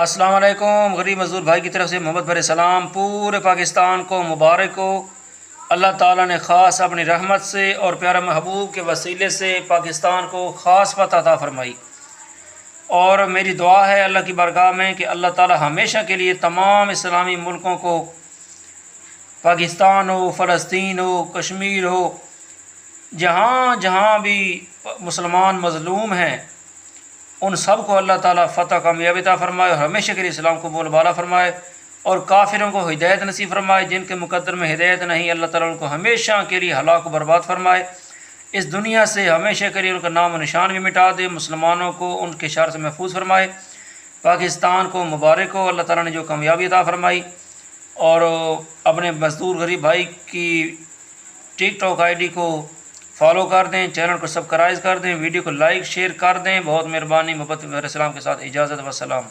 السلام علیکم۔ غریب مزدور بھائی کی طرف سے محمد بھرے سلام پورے پاکستان کو مبارک ہو۔ اللہ تعالیٰ نے خاص اپنی رحمت سے اور پیارا محبوب کے وسیلے سے پاکستان کو خاص فتح عطا فرمائی، اور میری دعا ہے اللہ کی بارگاہ میں کہ اللہ تعالیٰ ہمیشہ کے لیے تمام اسلامی ملکوں کو، پاکستان ہو، فلسطین ہو، کشمیر ہو، جہاں جہاں بھی مسلمان مظلوم ہیں، ان سب کو اللہ تعالیٰ فتح کامیابی عطا فرمائے اور ہمیشہ کے لیے اسلام کو بول بالا فرمائے، اور کافروں کو ہدایت نصیب فرمائے۔ جن کے مقدر میں ہدایت نہیں، اللہ تعالیٰ ان کو ہمیشہ کے لیے ہلاک و برباد فرمائے، اس دنیا سے ہمیشہ کے لیے ان کا نام و نشان بھی مٹا دے، مسلمانوں کو ان کے شر سے محفوظ فرمائے۔ پاکستان کو مبارک ہو، اللہ تعالیٰ نے جو کامیابی عطا فرمائی۔ اور اپنے مزدور غریب بھائی کی ٹک ٹاک آئی ڈی کو فالو کر دیں، چینل کو سبسکرائب کر دیں، ویڈیو کو لائک شیئر کر دیں۔ بہت مہربانی، محبت و سلام کے ساتھ اجازت و سلام۔